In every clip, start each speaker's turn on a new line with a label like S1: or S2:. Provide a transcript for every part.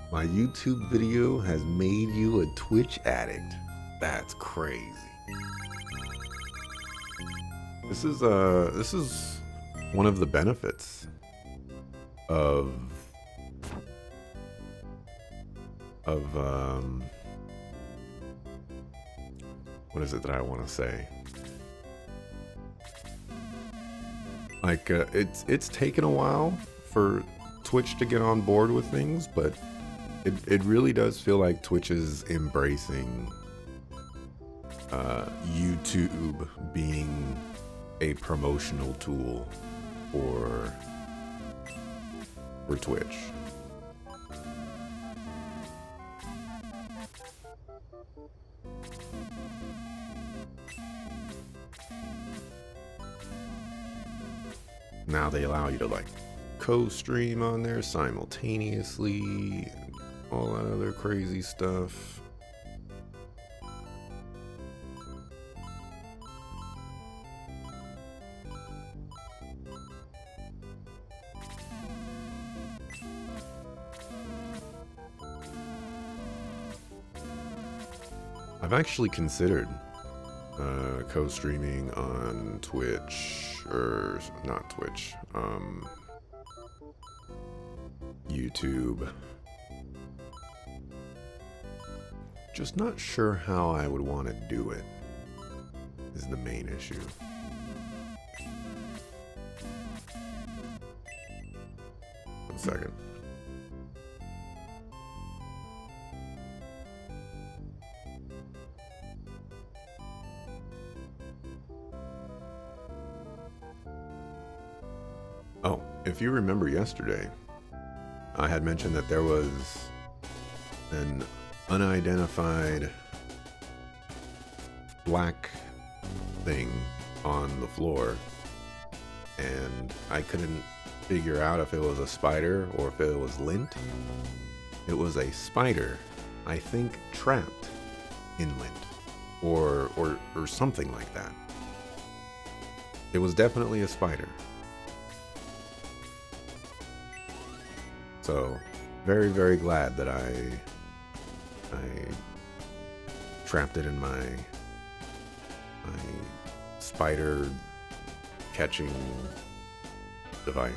S1: My YouTube video has made you a Twitch addict. That's crazy. This is one of the benefits of what is it that I want to say? Like it's taken a while for Twitch to get on board with things, but it really does feel like Twitch is embracing YouTube being a promotional tool for Twitch. Now they allow you to like co-stream on there simultaneously, and all that other crazy stuff. I've actually considered co-streaming on Twitch, or not Twitch, YouTube. Just not sure how I would want to do it, is the main issue. One second. Oh, if you remember yesterday, I had mentioned that there was an unidentified black thing on the floor, and I couldn't figure out if it was a spider or if it was lint. It was a spider, I think, trapped in lint, or something like that. It was definitely a spider. So, very, very glad that I trapped it in my spider catching device.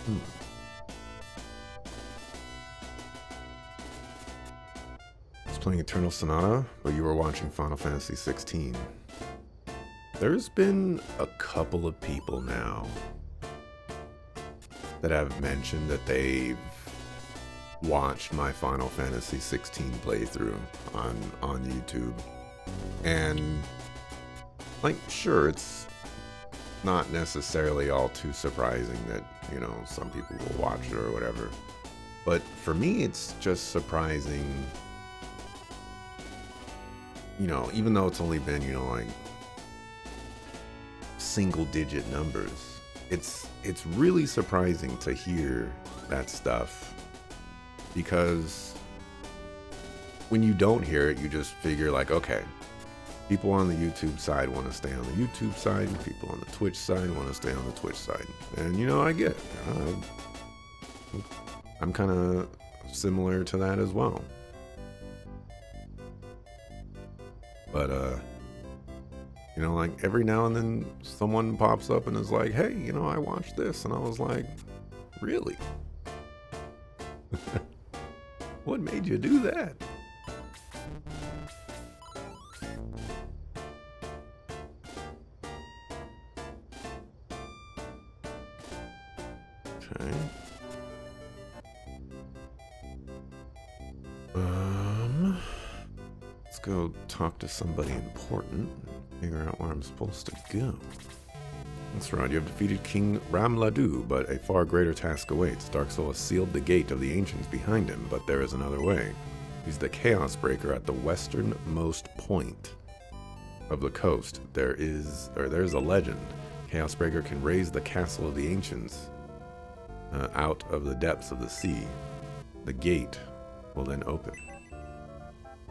S1: I was playing Eternal Sonata, but you were watching Final Fantasy 16. There's been a couple of people now that have mentioned that they've watched my Final Fantasy 16 playthrough on YouTube. And, like, sure, it's not necessarily all too surprising that, you know, some people will watch it or whatever. But for me, it's just surprising, you know, even though it's only been, you know, like single digit numbers, it's really surprising to hear that stuff, because when you don't hear it, you just figure like, okay, people on the YouTube side want to stay on the YouTube side, and people on the Twitch side want to stay on the Twitch side. And, you know, I get it. I'm kind of similar to that as well. But, you know, like every now and then someone pops up and is like, hey, you know, I watched this. And I was like, really? What made you do that? Okay. Let's go talk to somebody important and figure out where I'm supposed to go. That's right, you have defeated King Ramladu, but a far greater task awaits. Dark Soul has sealed the gate of the ancients behind him, but there is another way. He's the Chaos Breaker at the westernmost point of the coast. There's a legend. Chaos Breaker can raise the castle of the ancients out of the depths of the sea. The gate will then open.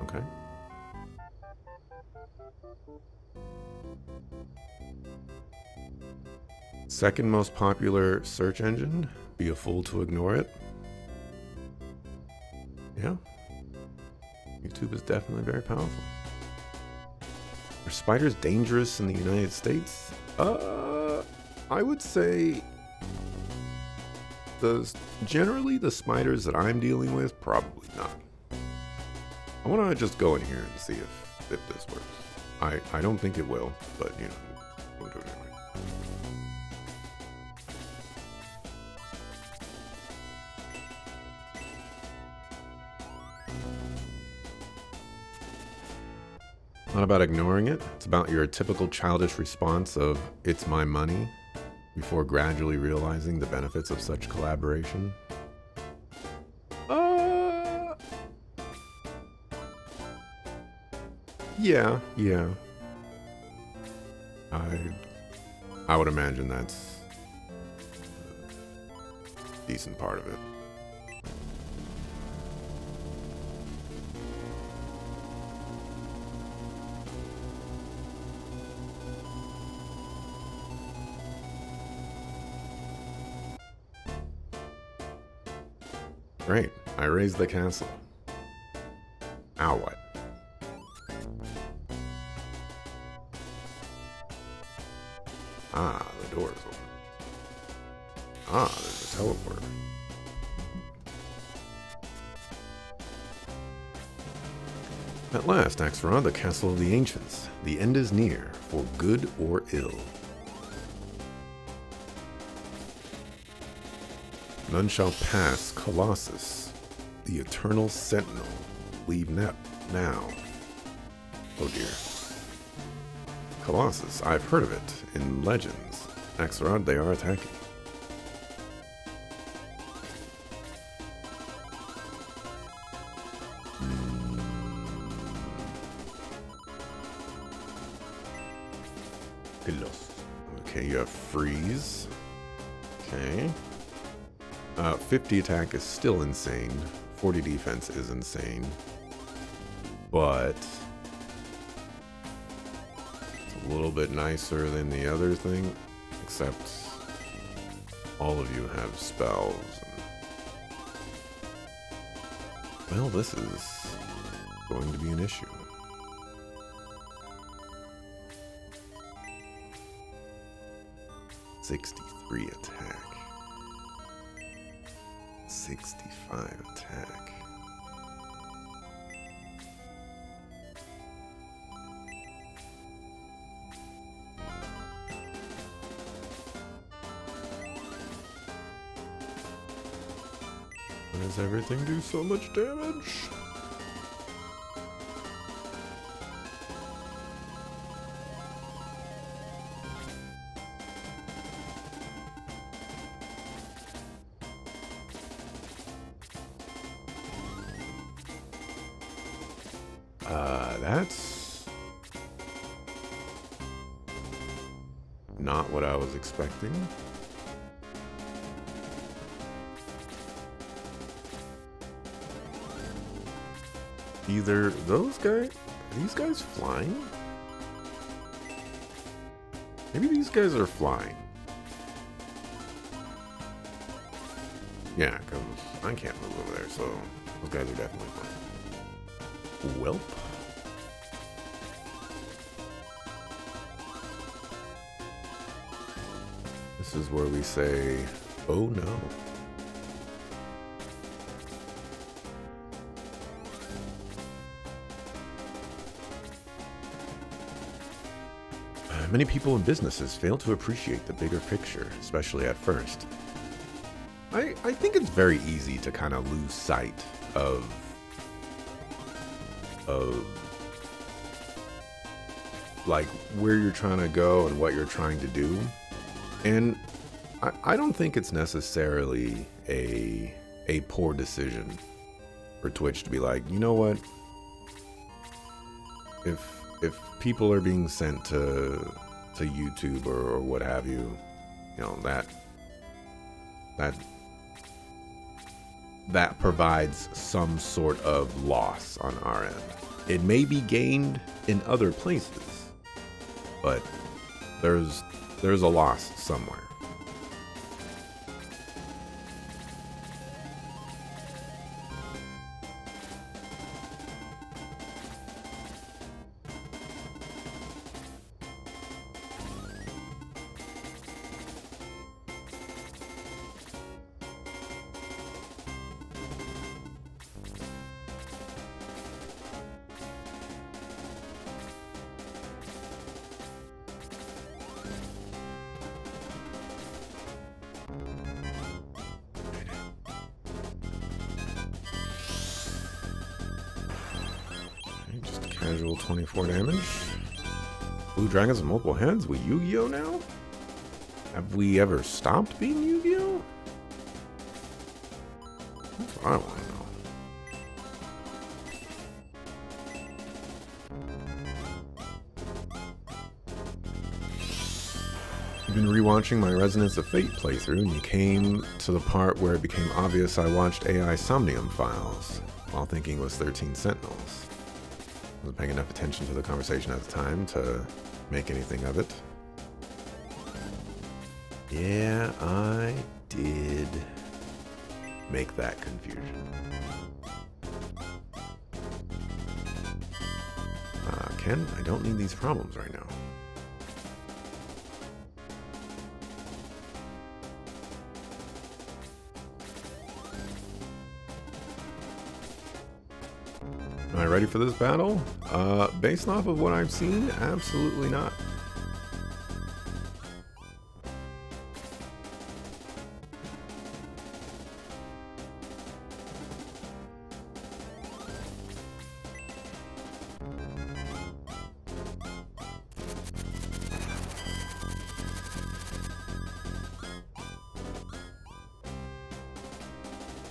S1: Okay. Second most popular search engine. Be a fool to ignore it. Yeah. YouTube is definitely very powerful. Are spiders dangerous in the United States? I would say generally the spiders that I'm dealing with, probably not. I want to just go in here and see if this works. I don't think it will, but you know, we'll do it anyway. Not about ignoring it. It's about your typical childish response of, it's my money, before gradually realizing the benefits of such collaboration. Yeah. I would imagine that's a decent part of it. Great, I raised the castle. Now what? Ah, the door is open. Ah, there's a teleporter. At last, Axaron, the castle of the ancients. The end is near, for good or ill. None shall pass Colossus, the eternal sentinel. Leave now. Oh dear. Colossus, I've heard of it in legends. Axaron, they are attacking. Okay, you have freeze. Okay. 50 attack is still insane. 40 defense is insane. But it's a little bit nicer than the other thing. Except all of you have spells. And, well, this is going to be an issue. .63 attack. 65 attack. Why does everything do so much damage? That's not what I was expecting. Either those guys, are these guys flying? Maybe these guys are flying. Yeah, because I can't move over there, so those guys are definitely flying. Welp. This is where we say, oh no. Many people and businesses fail to appreciate the bigger picture, especially at first. I think it's very easy to kind of lose sight of like where you're trying to go and what you're trying to do. And I don't think it's necessarily a poor decision, for Twitch to be like, you know what? If people are being sent to YouTube or what have you, you know, that provides some sort of loss on our end. It may be gained in other places, but there's a loss somewhere. Just casual 24 damage. Blue dragons with multiple heads? We Yu-Gi-Oh now? Have we ever stopped being Yu-Gi-Oh? That's what I want to know. I've been rewatching my Resonance of Fate playthrough, and you came to the part where it became obvious I watched AI Somnium files while thinking it was 13 Sentinels. I wasn't paying enough attention to the conversation at the time to make anything of it. Yeah, I did make that confusion. Ken, I don't need these problems right now. Am I ready for this battle? Based off of what I've seen, absolutely not.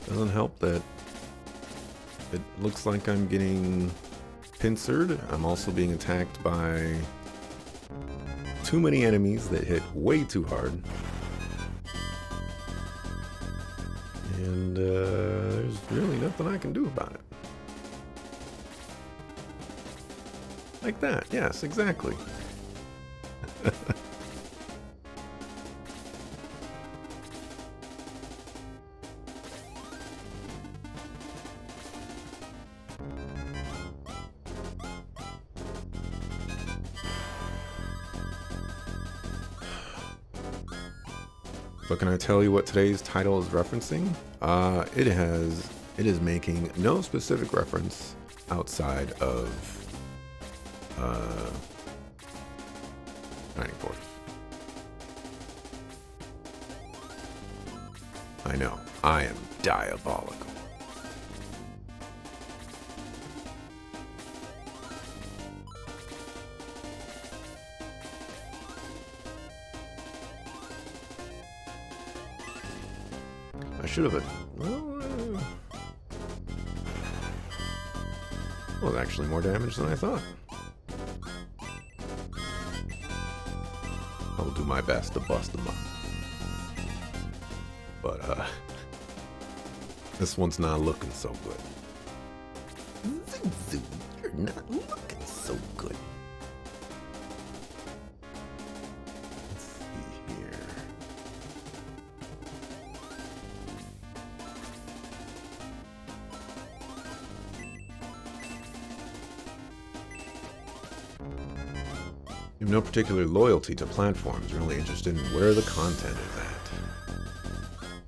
S1: Doesn't help that it looks like I'm getting pincered. I'm also being attacked by too many enemies that hit way too hard. And there's really nothing I can do about it. Like that, yes, exactly. So can I tell you what today's title is referencing? It is making no specific reference outside of Shining Force. I know, I am diabolical. I should have. Well, was actually more damage than I thought. I will do my best to bust them up. But this one's not looking so good. You're not looking so good. Let's see here. You have no particular loyalty to platforms. You're only interested in where the content is at.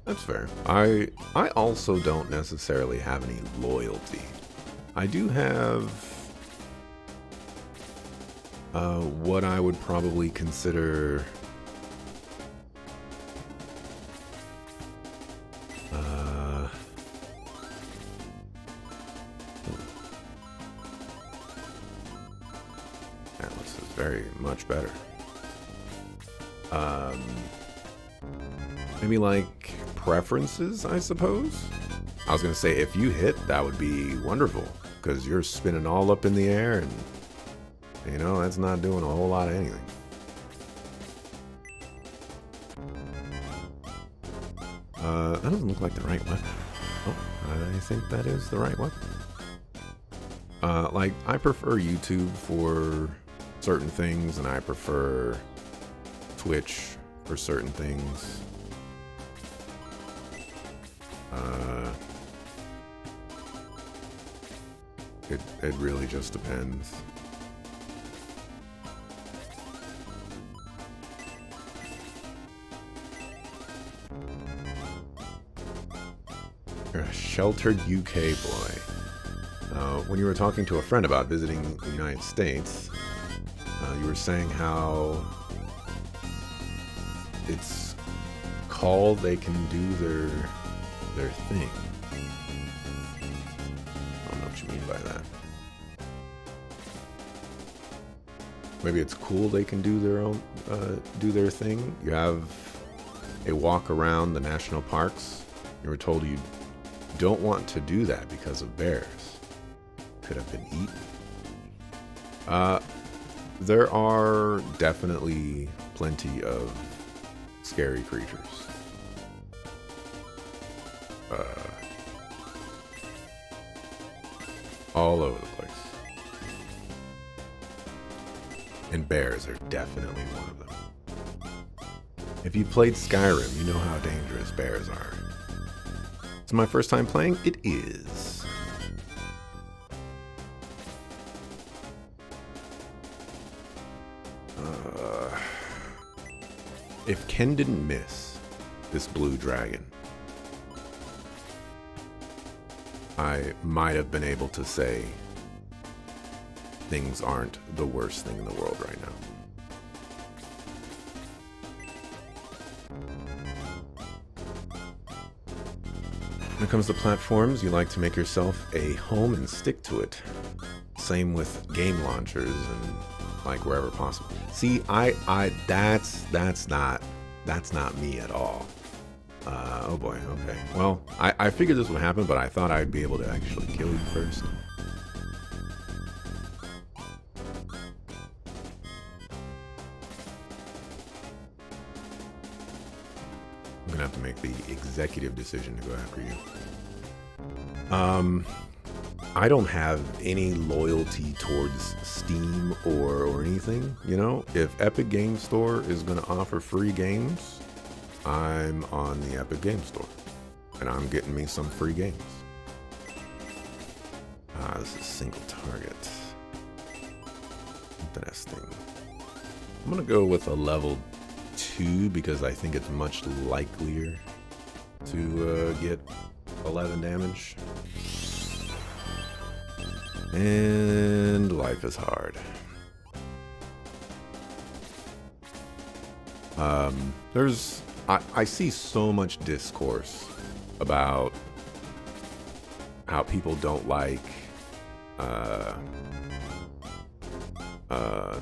S1: That's fair. I also don't necessarily have any loyalty. I do have what I would probably consider Atlas is very much better. Maybe like preferences, I suppose. I was gonna say, if you hit, that would be wonderful, because you're spinning all up in the air, and you know that's not doing a whole lot of anything. That doesn't look like the right weapon. Oh, I think that is the right weapon. Like, I prefer YouTube for certain things, and I prefer Twitch for certain things. It really just depends. You're a sheltered UK boy. When you were talking to a friend about visiting the United States, you were saying how it's called they can do their thing. I don't know what you mean by that. Maybe it's cool they can do their own, do their thing. You have a walk around the national parks. You were told you don't want to do that because of bears. Could have been eaten. There are definitely plenty of scary creatures. All over the place. And bears are definitely one of them. If you played Skyrim, you know how dangerous bears are. It's my first time playing? It is. If Ken didn't miss this blue dragon, I might have been able to say things aren't the worst thing in the world right now. When it comes to platforms, you like to make yourself a home and stick to it. Same with game launchers and like wherever possible. See, that's not me at all. Oh boy, okay. Well, I figured this would happen, but I thought I'd be able to actually kill you first. I'm gonna have to make the executive decision to go after you. I don't have any loyalty towards Steam or anything, you know? If Epic Game Store is going to offer free games, I'm on the Epic Game Store. And I'm getting me some free games. This is single target. Interesting. I'm going to go with a level 2 because I think it's much likelier to get 11 damage. And life is hard. I see so much discourse about how people don't like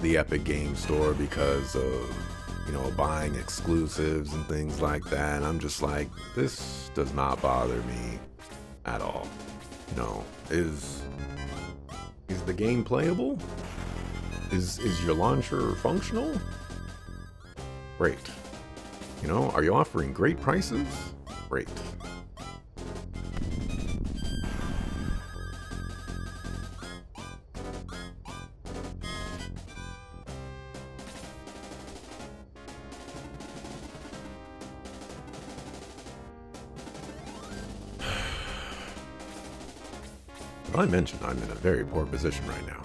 S1: the Epic Game Store because of, you know, buying exclusives and things like that. And I'm just like, this does not bother me at all. You know, is the game playable? Is your launcher functional? Great. You know, are you offering great prices? Great. But I mentioned I'm in a very poor position right now.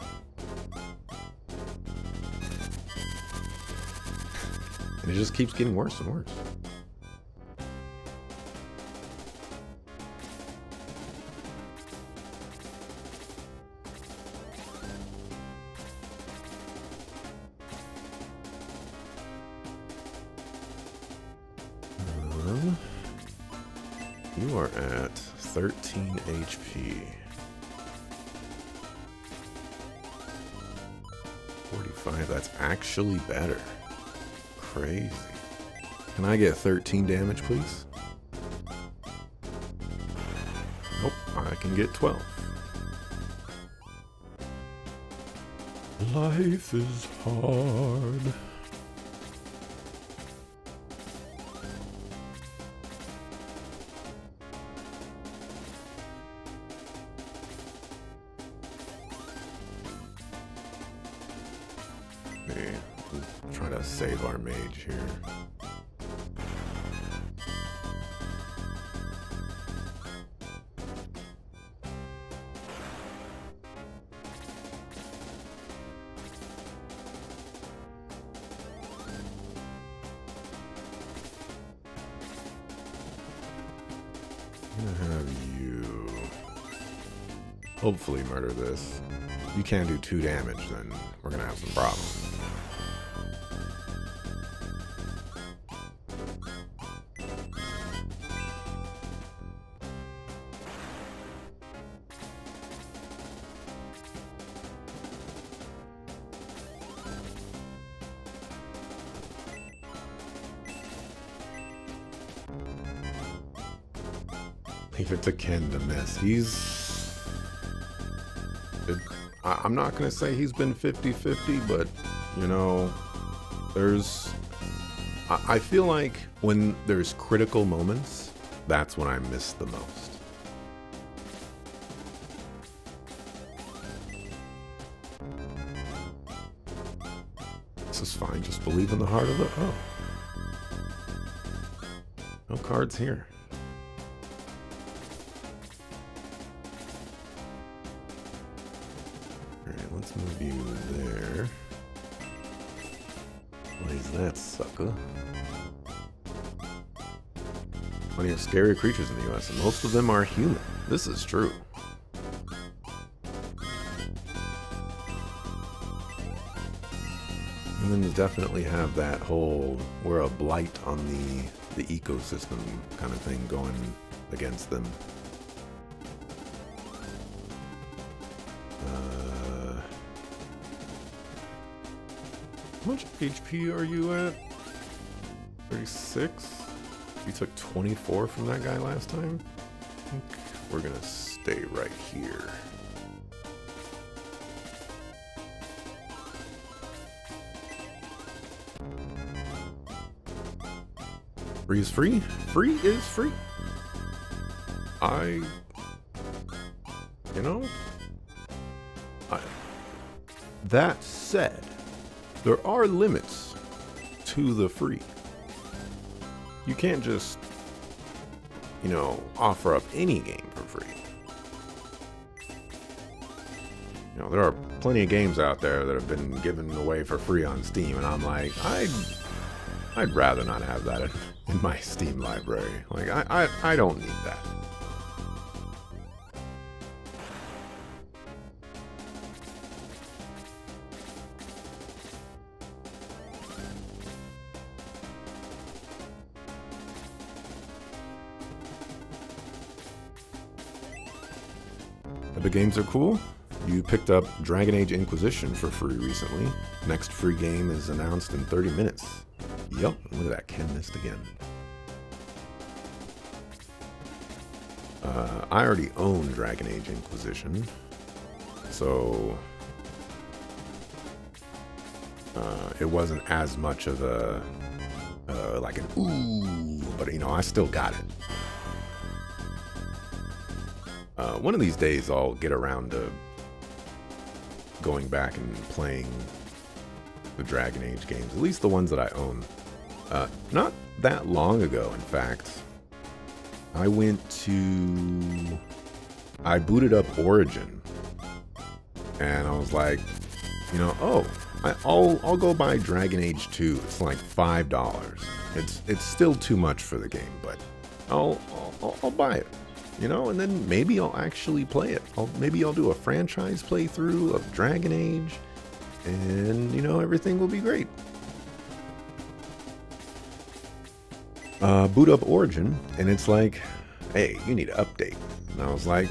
S1: And it just keeps getting worse and worse. You are at 13 HP. 45, that's actually better. Crazy. Can I get 13 damage, please? can get 12. Life is hard. Okay, let's try to save our mage here. I'm gonna have you hopefully murder this. You can't do 2 damage, then we're gonna have some problems. Leave it to Ken to miss. I'm not going to say he's been 50-50, but, you know, I feel like when there's critical moments, that's when I miss the most. This is fine. Just believe in the heart of the... Oh. No cards here. Alright, let's move you there. Plays that sucker. Plenty of scary creatures in the US, and most of them are human. This is true. And then you definitely have that whole, we're a blight on the ecosystem kind of thing going against them. How much HP are you at? 36? You took 24 from that guy last time? I think we're gonna stay right here. Free is free? Free is free. That said, there are limits to the free. You can't just, offer up any game for free. There are plenty of games out there that have been given away for free on Steam, and I'm like, I'd rather not have that in my Steam library. Like, I don't need that. The games are cool. You picked up Dragon Age Inquisition for free recently. Next free game is announced in 30 minutes. Yep, look at that, Ken missed again. I already own Dragon Age Inquisition, so it wasn't as much of a like an ooh, but I still got it. One of these days I'll get around to going back and playing the Dragon Age games, at least the ones that I own. Not that long ago, in fact, I booted up Origin, and I was like, I'll go buy Dragon Age 2. It's like $5. It's still too much for the game, but I'll buy it. And then maybe I'll actually play it. Maybe I'll do a franchise playthrough of Dragon Age, and, everything will be great. Boot up Origin, and it's like, hey, you need to update. And I was like,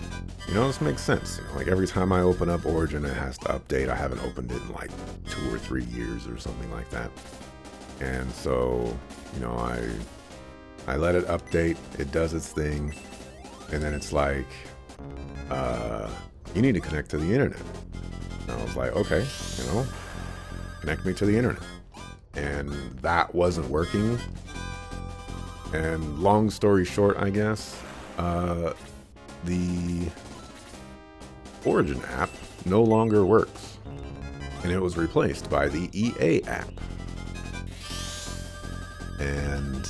S1: this makes sense. Like every time I open up Origin, it has to update. I haven't opened it in like 2 or 3 years or something like that. And so, I let it update. It does its thing. And then it's like, you need to connect to the internet. And I was like, okay, connect me to the internet. And that wasn't working. And long story short, I guess, the Origin app no longer works. And it was replaced by the EA app. And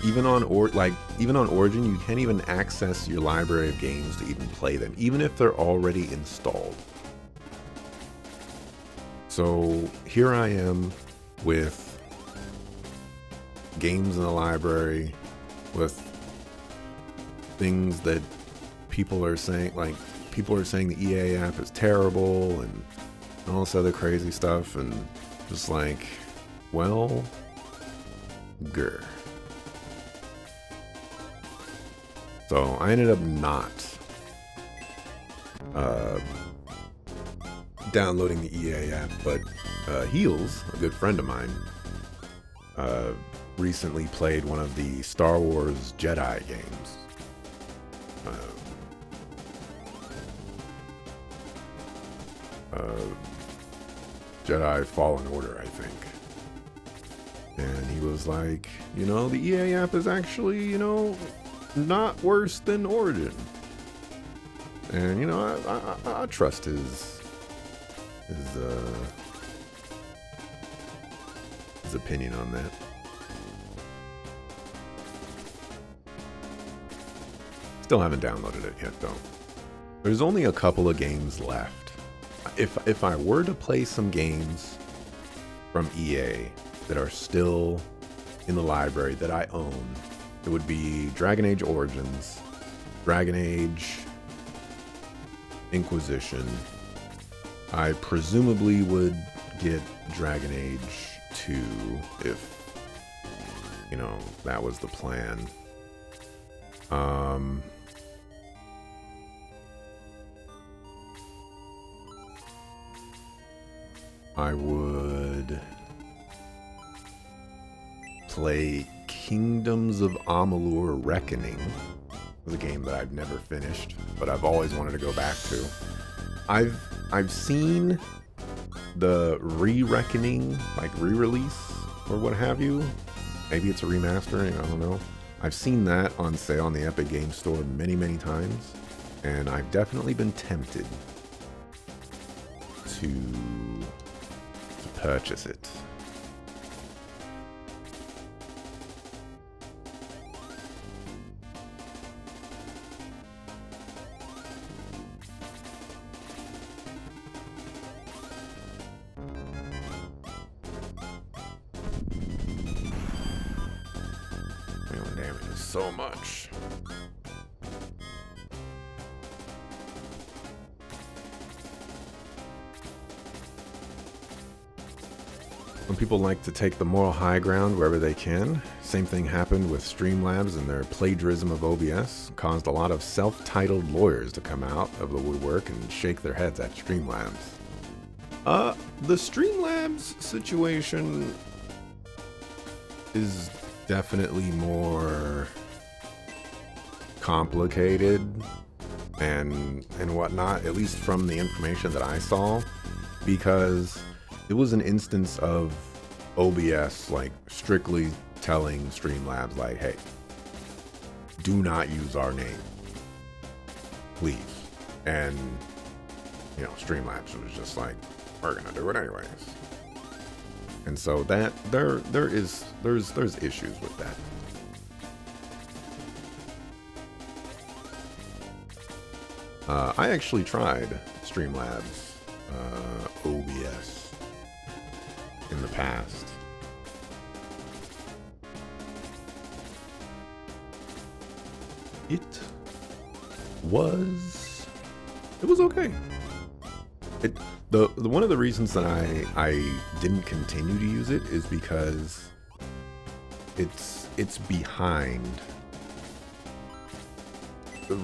S1: even on Origin, you can't even access your library of games to even play them, even if they're already installed. So here I am with games in the library, with things that people are saying, the EA app is terrible and all this other crazy stuff, and just like, well, grr. So I ended up not downloading the EA app, but Heels, a good friend of mine, recently played one of the Star Wars Jedi games. Jedi Fallen Order, I think. And he was like, the EA app is actually, not worse than Origin. And, I trust his opinion on that. Still haven't downloaded it yet, though. There's only a couple of games left. If I were to play some games from EA that are still in the library that I own, it would be Dragon Age Origins, Dragon Age Inquisition. I presumably would get Dragon Age 2 if, that was the plan. I would play Kingdoms of Amalur Reckoning. It was a game that I've never finished, but I've always wanted to go back to. I've seen the re-Reckoning, like re-release or what have you. Maybe it's a remastering, I don't know. I've seen that on sale on the Epic Games Store many, many times, and I've definitely been tempted to purchase it. So much. Some people like to take the moral high ground wherever they can. Same thing happened with Streamlabs and their plagiarism of OBS. Caused a lot of self-titled lawyers to come out of the woodwork and shake their heads at Streamlabs. The Streamlabs situation is definitely more complicated and whatnot, at least from the information that I saw, because it was an instance of OBS like strictly telling Streamlabs like, hey, do not use our name, please. And Streamlabs was just like, we're gonna do it anyways. And so that there's issues with that. I actually tried Streamlabs OBS in the past. It was okay. The one of the reasons that I didn't continue to use it is because it's behind the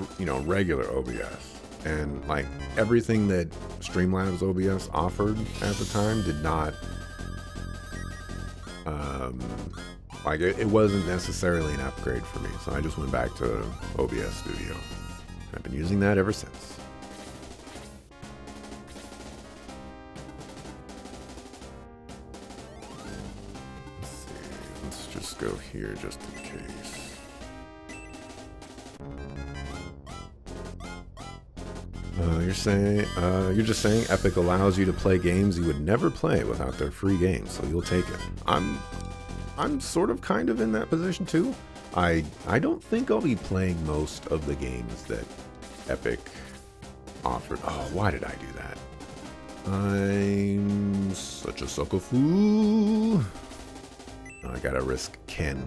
S1: regular OBS, and like everything that Streamlabs OBS offered at the time did not Like, it wasn't necessarily an upgrade for me, so I just went back to OBS Studio. I've been using that ever since. Let's see, let's just go here just in case. You're just saying Epic allows you to play games you would never play without their free games, so you'll take it. I'm sort of kind of in that position too. I don't think I'll be playing most of the games that Epic offered. Oh, why did I do that? I'm such a sucker fool. I gotta risk Ken.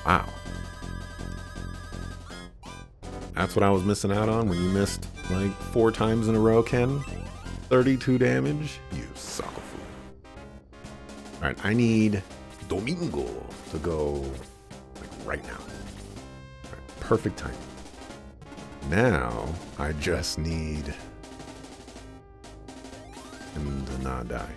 S1: Wow. That's what I was missing out on when you missed like 4 times in a row, Ken. 32 damage? You sucker fool. Alright, I need Domingo to go like right now. Right, perfect timing. Now, I just need him to not die.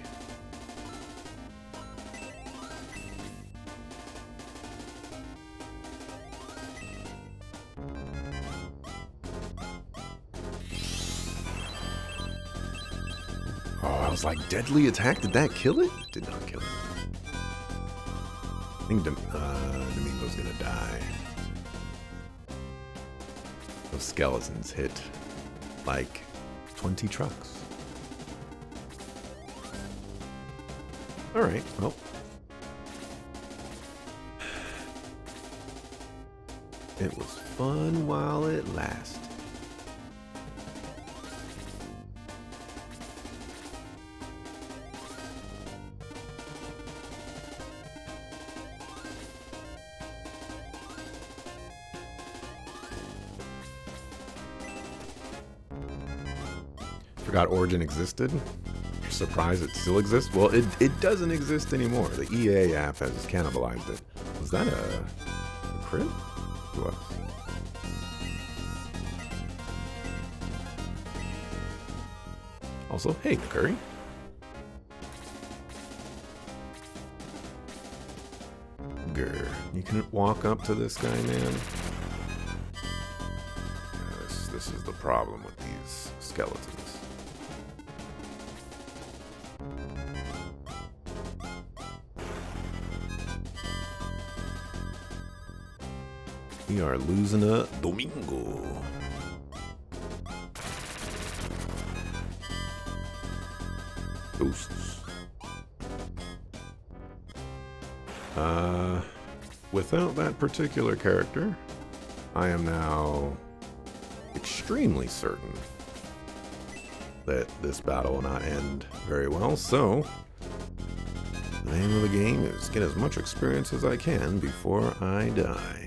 S1: I was like, deadly attack? Did that kill it? Did not kill it. I think Domingo's gonna die. Those skeletons hit like 20 trucks. Alright, well. It was fun while it lasted. Forgot Origin existed. You're surprised it still exists? Well, it doesn't exist anymore. The EA app has cannibalized it. Was that a crit? It was. Also, hey, Curry. Grr. You can walk up to this guy, man. Yes, this is the problem with these skeletons. We are losing a Domingo. Ghosts. Without that particular character, I am now extremely certain that this battle will not end very well, so the name of the game is get as much experience as I can before I die.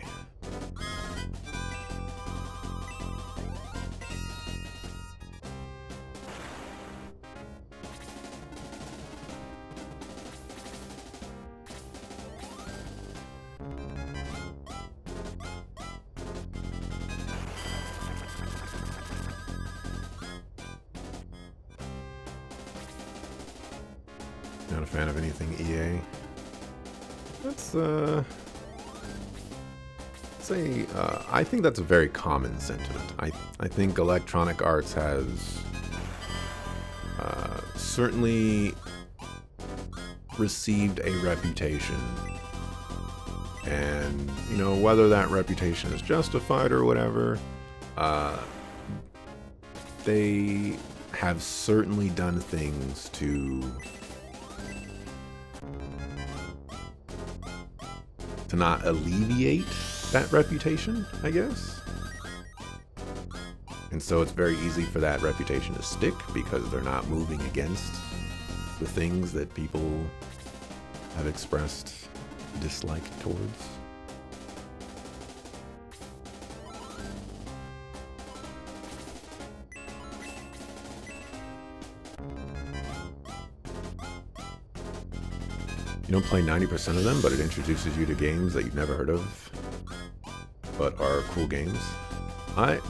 S1: Not a fan of anything EA. That's say I think that's a very common sentiment. I think Electronic Arts has certainly received a reputation, and you know, whether that reputation is justified or whatever, they have certainly done things to not alleviate that reputation, I guess. And so it's very easy for that reputation to stick because they're not moving against the things that people have expressed dislike towards. You don't play 90% of them, but it introduces you to games that you've never heard of, but are cool games. I'm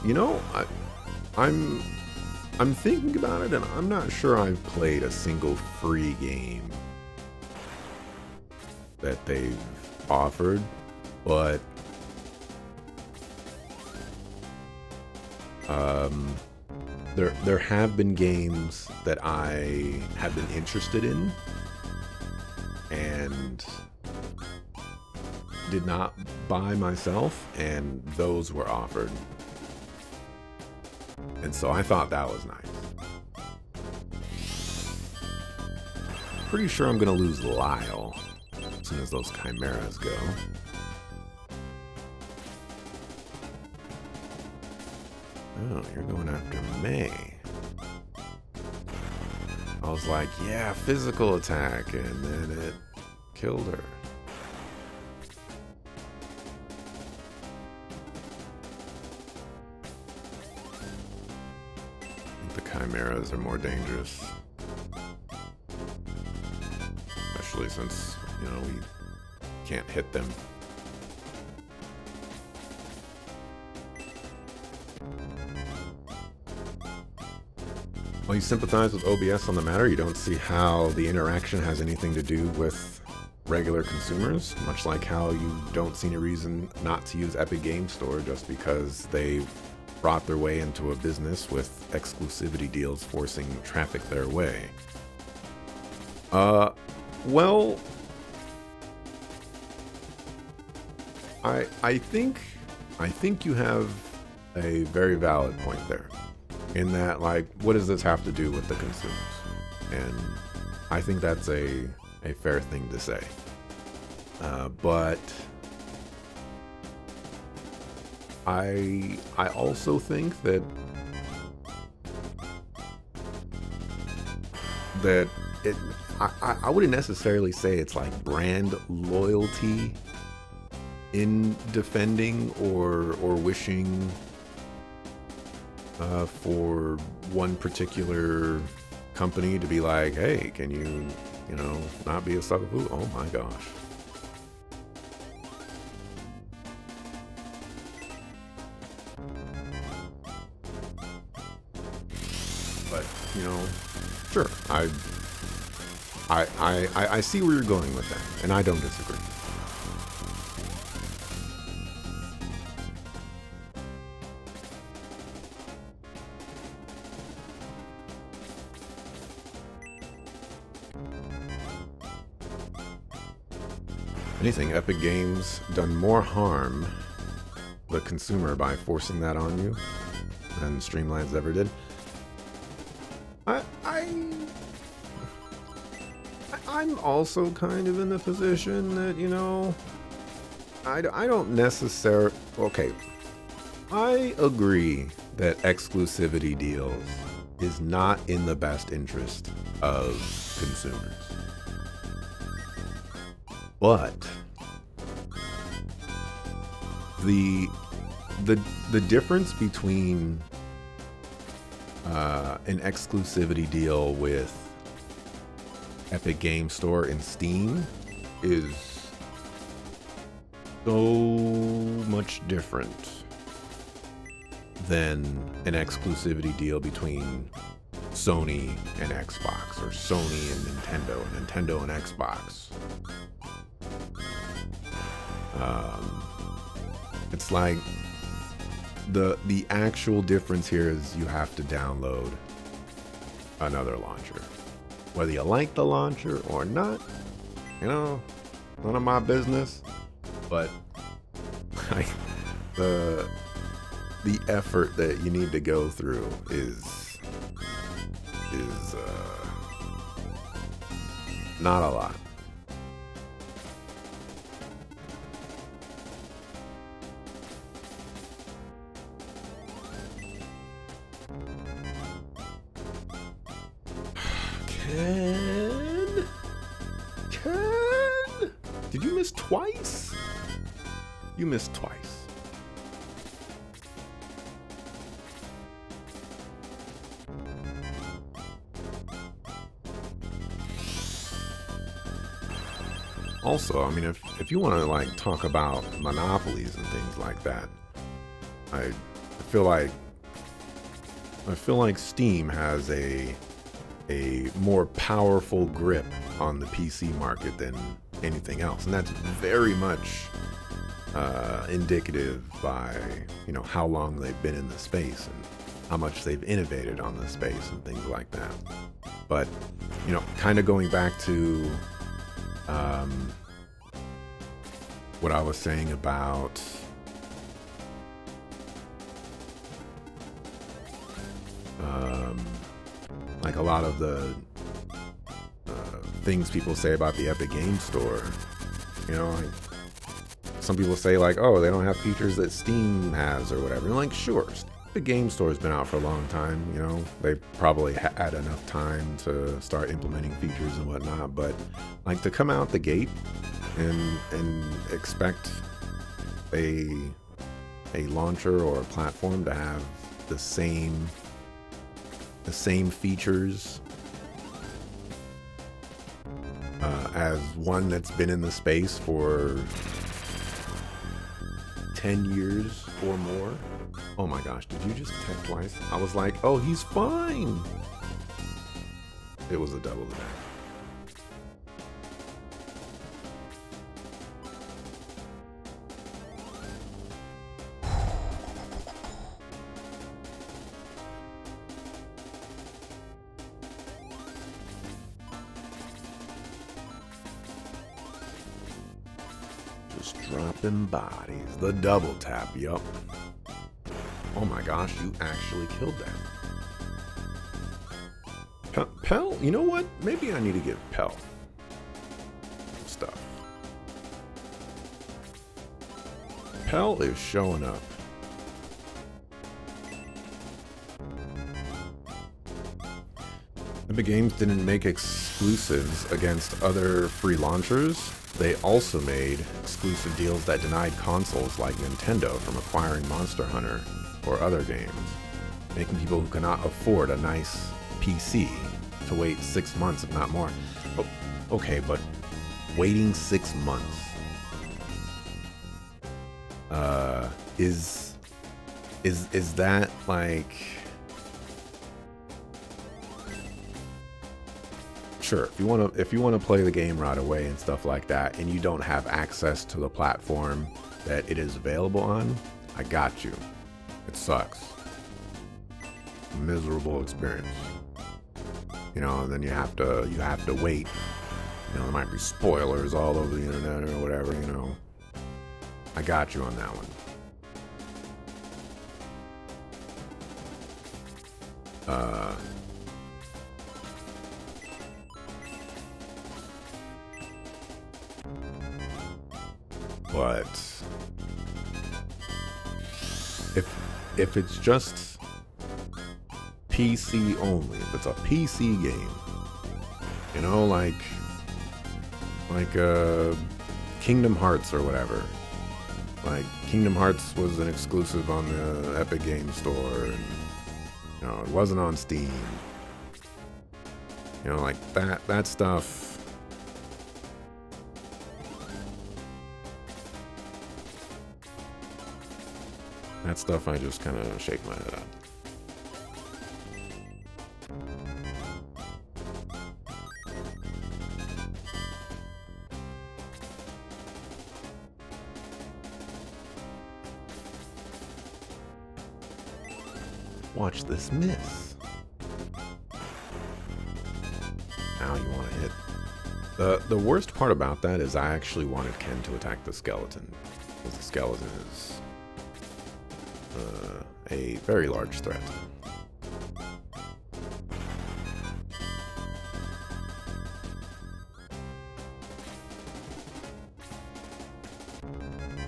S1: thinking about it, and I'm not sure I've played a single free game that they've offered, but there have been games that I have been interested in and did not buy myself, and those were offered. And so I thought that was nice. Pretty sure I'm gonna lose Lyle as soon as those chimeras go. Oh, you're going after May. I was like, yeah, physical attack, and then it killed her. I think the chimeras are more dangerous. Especially since, you know, we can't hit them. Well, you sympathize with OBS on the matter. You don't see how the interaction has anything to do with regular consumers, much like how you don't see any reason not to use Epic Game Store just because they brought their way into a business with exclusivity deals forcing traffic their way. Well, I think you have a very valid point there. In that, like, what does this have to do with the consumers? And I think that's a fair thing to say. But I also think that it I wouldn't necessarily say it's like brand loyalty in defending or wishing for one particular company to be like, hey, can you not be a sucker? Ooh, oh my gosh. But, sure, I see where you're going with that, and I don't disagree. Anything, Epic Games done more harm the consumer by forcing that on you than Streamlabs ever did. I'm also kind of in the position that, I don't necessarily... Okay, I agree that exclusivity deals is not in the best interest of consumers. But the difference between an exclusivity deal with Epic Game Store and Steam is so much different than an exclusivity deal between Sony and Xbox, or Sony and Nintendo and Xbox. It's like the actual difference here is you have to download another launcher. Whether you like the launcher or not, none of my business. But like the effort that you need to go through is not a lot. Ken? Did you miss twice? You missed twice. Also, I mean, if you want to like talk about monopolies and things like that, I feel like Steam has a more powerful grip on the PC market than anything else. And that's very much indicative by, you know, how long they've been in the space and how much they've innovated on the space and things like that. But, you know, kind of going back to what I was saying about like a lot of the things people say about the Epic Games Store. You know, like some people say like, oh, they don't have features that Steam has or whatever. And like, sure, the Game Store has been out for a long time. You know, they've probably had enough time to start implementing features and whatnot. But like to come out the gate and expect a launcher or a platform to have the same features as one that's been in the space for 10 years or more. Oh my gosh, did you just text twice? I was like, oh, he's fine. It was a double attack. Dropping bodies. The double tap, yup. Oh my gosh, you actually killed that. Pell, you know what? Maybe I need to give Pell stuff. Pell is showing up. Epic Games didn't make exclusives against other free launchers. They also made exclusive deals that denied consoles like Nintendo from acquiring Monster Hunter or other games, making people who cannot afford a nice PC to wait 6 months, if not more. Oh, okay, but waiting 6 months is that like... Sure, if you want to play the game right away and stuff like that, and you don't have access to the platform that it is available on, I got you. It sucks. Miserable experience. You know, and then you have to wait. You know, there might be spoilers all over the internet or whatever. You know, I got you on that one. But if it's just PC only, if it's a PC game, you know, like Kingdom Hearts or whatever. Like Kingdom Hearts was an exclusive on the Epic Games Store, and you know, it wasn't on Steam. You know, like that stuff. That stuff I just kind of shake my head at. Watch this miss. Now you want to hit. The worst part about that is I actually wanted Ken to attack the skeleton, because the skeleton is a very large threat.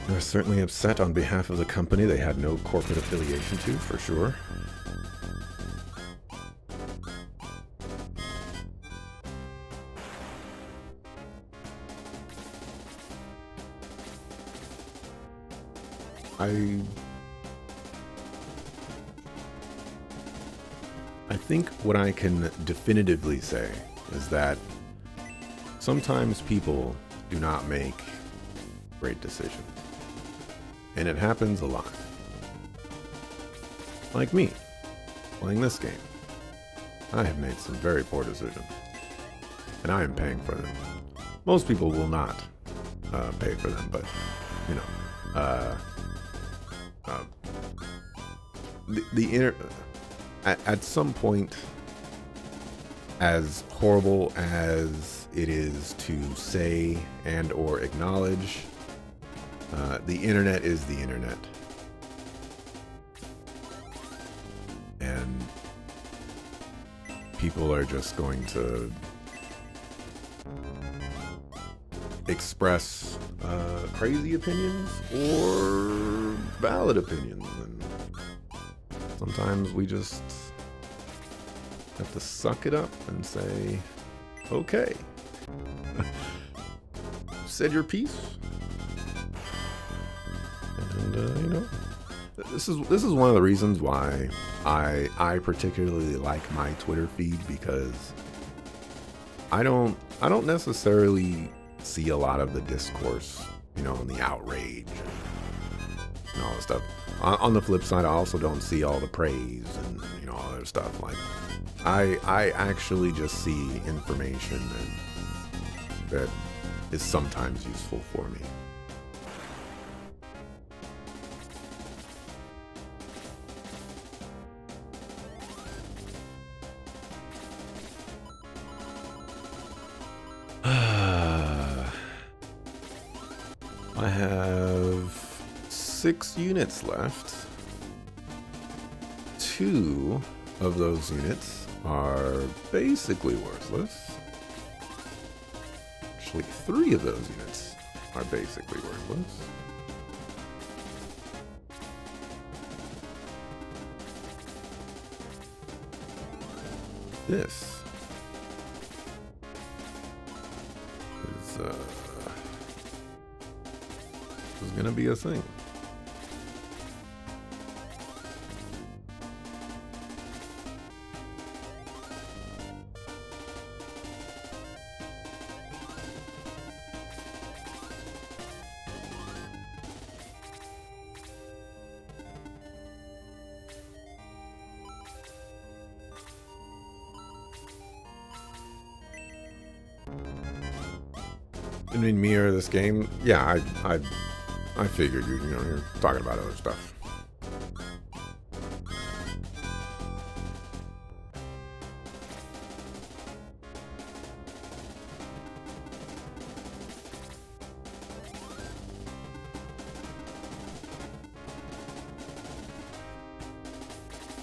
S1: They're certainly upset on behalf of the company they had no corporate affiliation to, for sure. I think what I can definitively say is that sometimes people do not make great decisions. And it happens a lot. Like me, playing this game. I have made some very poor decisions. And I am paying for them. most people will not pay for them, but you know, at some point, as horrible as it is to say and or acknowledge, the internet is the internet. And people are just going to express crazy opinions or valid opinions. And sometimes we just have to suck it up and say, okay, said your piece. And, you know, this is one of the reasons why I particularly like my Twitter feed, because I don't necessarily see a lot of the discourse, you know, and the outrage and all that stuff. On the flip side, I also don't see all the praise and, you know, all other stuff. Like, I actually just see information that is sometimes useful for me. I have 6 units left. 2 of those units are basically worthless. Actually, 3 of those units are basically worthless. This is gonna be a thing. I mean, mirror this game. Yeah, I figured you're talking about other stuff.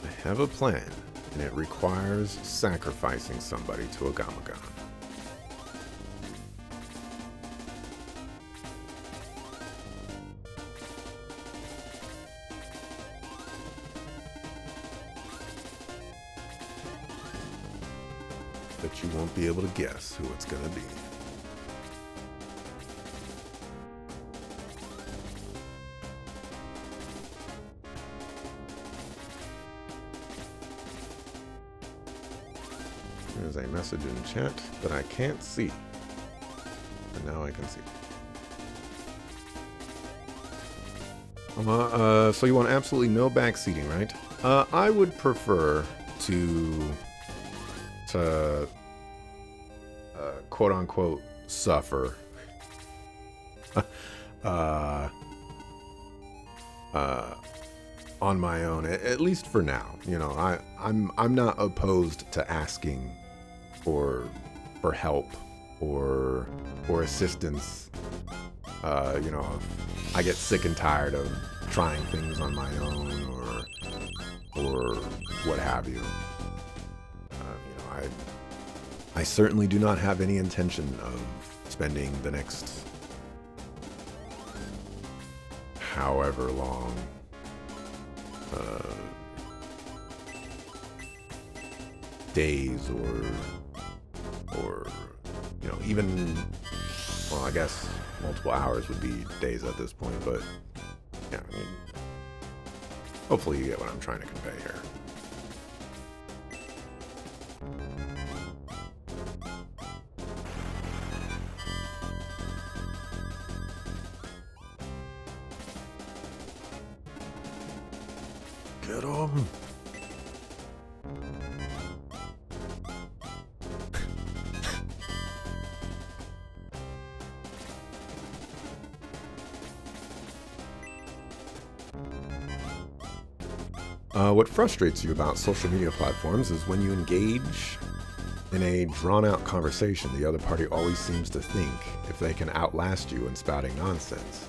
S1: I have a plan, and it requires sacrificing somebody to a Gamagon. But you won't be able to guess who it's gonna be. There's a message in chat that I can't see. And now I can see. So you want absolutely no backseating, right? I would prefer to quote unquote suffer on my own, at least for now. You know, I'm not opposed to asking for help or assistance. You know, if I get sick and tired of trying things on my own or what have you. I certainly do not have any intention of spending the next however long days or you know, even, well, I guess multiple hours would be days at this point, but yeah, I mean, hopefully you get what I'm trying to convey here. Get 'em. What frustrates you about social media platforms is when you engage in a drawn-out conversation, the other party always seems to think if they can outlast you in spouting nonsense,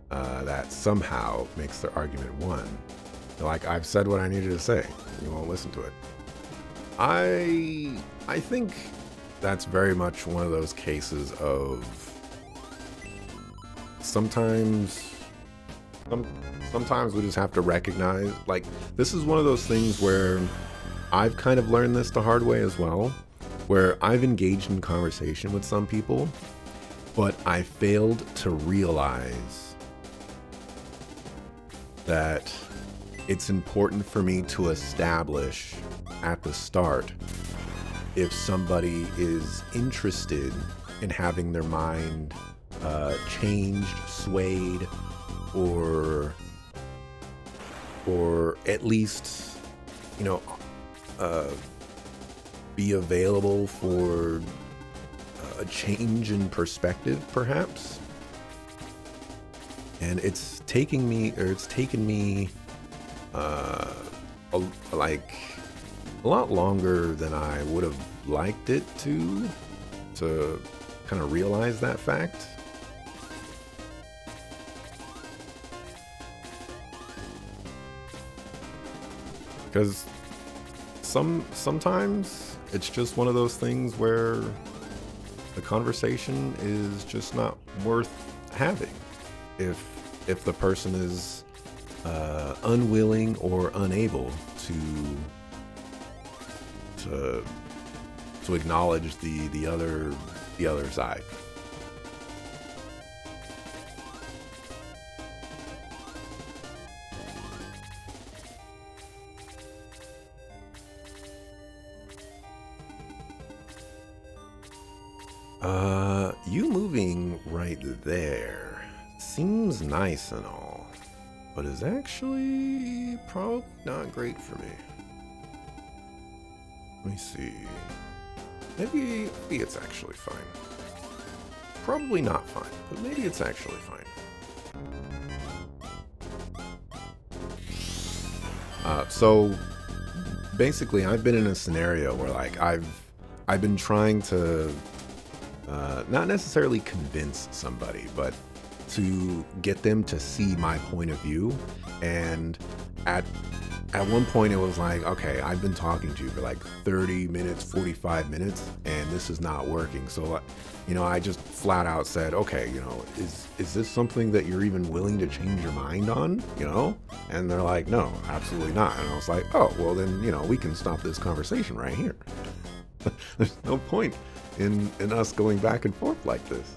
S1: that somehow makes their argument won. Like, I've said what I needed to say. You won't listen to it. I think that's very much one of those cases of sometimes we just have to recognize, like, this is one of those things where I've kind of learned this the hard way as well, where I've engaged in conversation with some people, but I failed to realize that it's important for me to establish at the start if somebody is interested in having their mind changed, swayed, or at least, be available for a change in perspective, perhaps. And it's taken me a lot longer than I would have liked it to kind of realize that fact. Because sometimes it's just one of those things where the conversation is just not worth having if the person is unwilling or unable to acknowledge the other side. You moving right there seems nice and all, but is actually probably not great for me. Let me see. Maybe it's actually fine. Probably not fine, but maybe it's actually fine. So basically, I've been in a scenario where, like, I've been trying to not necessarily convince somebody, but to get them to see my point of view. And at one point it was like, okay, I've been talking to you for like 30 minutes, 45 minutes, and this is not working. So, I just flat out said, okay, is this something that you're even willing to change your mind on? And they're like, no, absolutely not. And I was like, oh, well then, we can stop this conversation right here. There's no point in us going back and forth like this.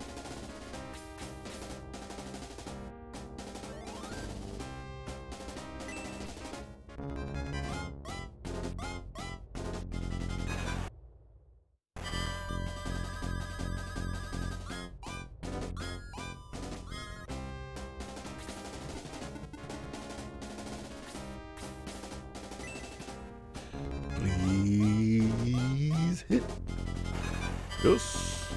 S1: Please hit. Yes.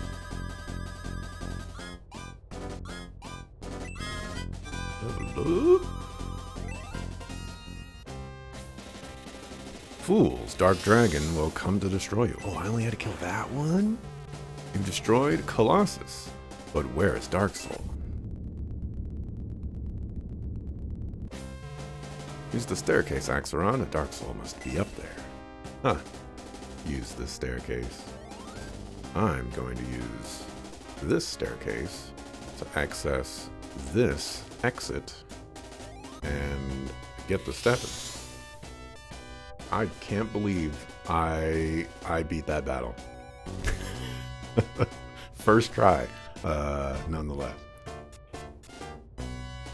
S1: Hello. Fools, Dark Dragon will come to destroy you. Oh, I only had to kill that one? You've destroyed Colossus. But where is Dark Soul? Use the staircase, Axeron. A Dark Soul must be up there. Huh. Use this staircase. I'm going to use this staircase to access this exit and get the Stefan. I can't believe I beat that battle. First try, nonetheless.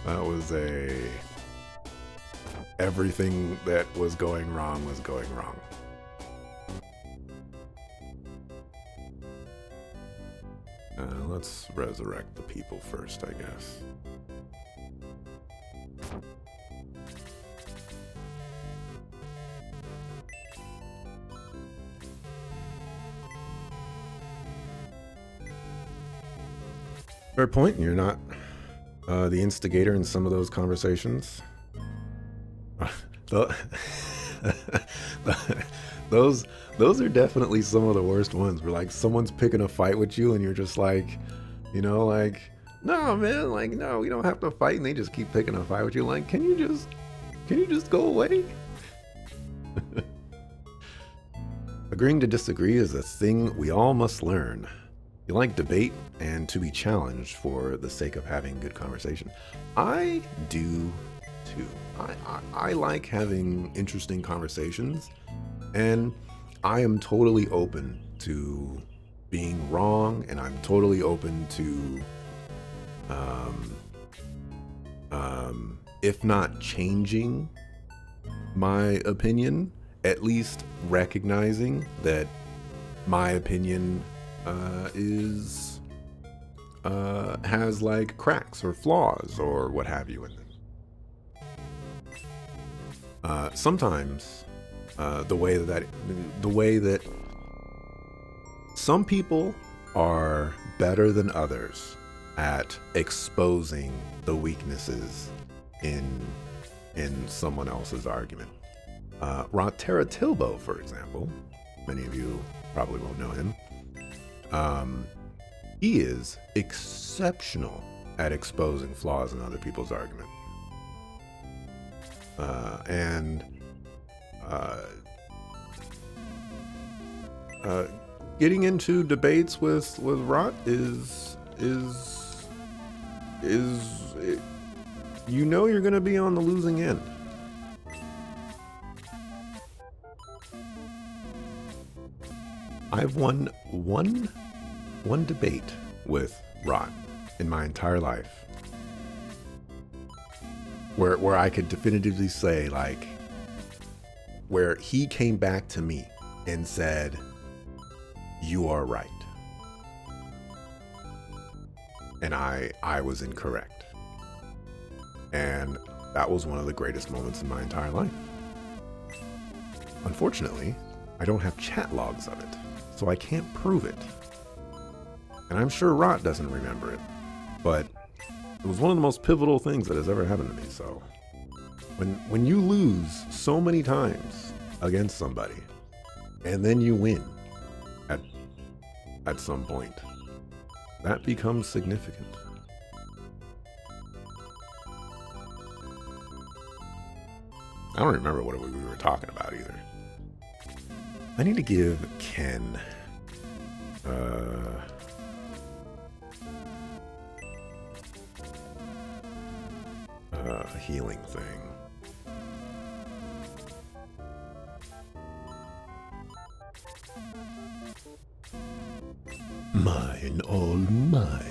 S1: That was everything that was going wrong was going wrong. Let's resurrect the people first, I guess. Fair point. You're not the instigator in some of those conversations. Tho- those those are definitely some of the worst ones. Where like someone's picking a fight with you, and you're just like, like, no, man, like, no, we don't have to fight, and they just keep picking a fight with you. Like, can you just go away? Agreeing to disagree is a thing we all must learn. You like debate and to be challenged for the sake of having good conversation. I do too. I like having interesting conversations, and I am totally open to being wrong, and I'm totally open to, um, if not changing my opinion, at least recognizing that my opinion is has like cracks or flaws or what have you in it. Sometimes the way that some people are better than others at exposing the weaknesses in someone else's argument. Rotera Tilbo, for example, many of you probably won't know him. He is exceptional at exposing flaws in other people's argument. And getting into debates with Rot is you're going to be on the losing end. I've won one debate with Rot in my entire life, where I could definitively say, like, where he came back to me and said, "You are right," and I was incorrect, and that was one of the greatest moments in my entire life. Unfortunately, I don't have chat logs of it, so I can't prove it. And I'm sure Rot doesn't remember it, but it was one of the most pivotal things that has ever happened to me. So when you lose so many times against somebody, and then you win at some point, that becomes significant. I don't remember what we were talking about either. I need to give Ken a healing thing. Mine, all mine.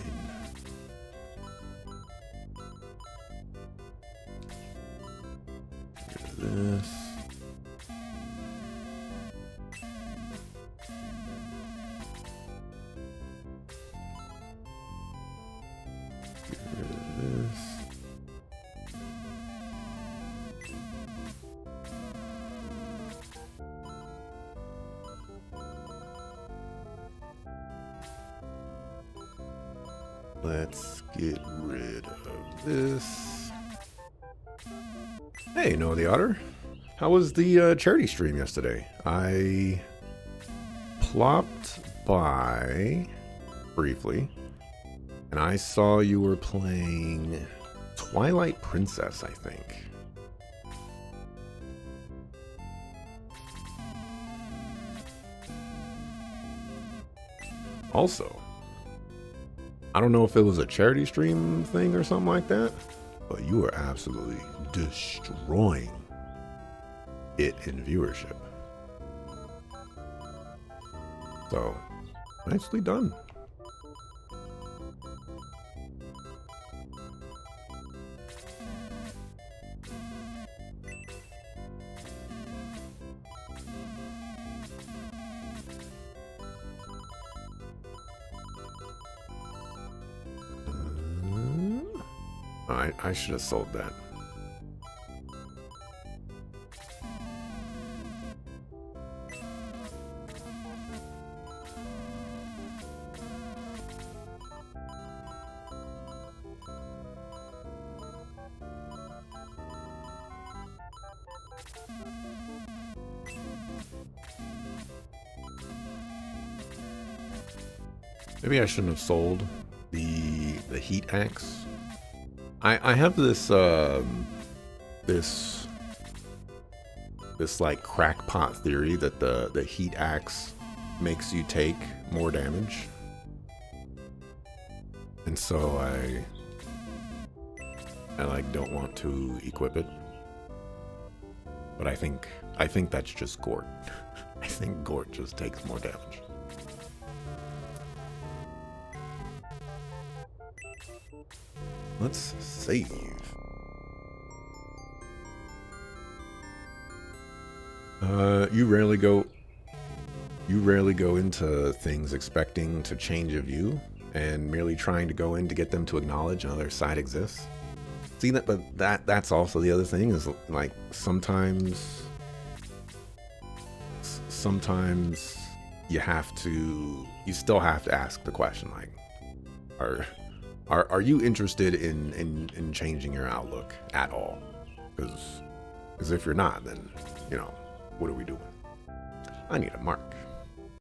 S1: This. Let's get rid of this. Hey, Noah the Otter. How was the charity stream yesterday? I plopped by briefly, and I saw you were playing Twilight Princess, I think. Also, I don't know if it was a charity stream thing or something like that, but you were absolutely destroying it in viewership. So, nicely done. I should have sold that. Maybe I shouldn't have sold the heat axe. I have this this like crackpot theory that the heat axe makes you take more damage, and so I like don't want to equip it. But I think that's just Gort. I think Gort just takes more damage. Let's save. You rarely go into things expecting to change a view and merely trying to go in to get them to acknowledge another side exists. See that, but that's also the other thing is like sometimes you still have to ask the question like, are you interested in changing your outlook at all? Because if you're not, then, you know, what are we doing? I need a mark.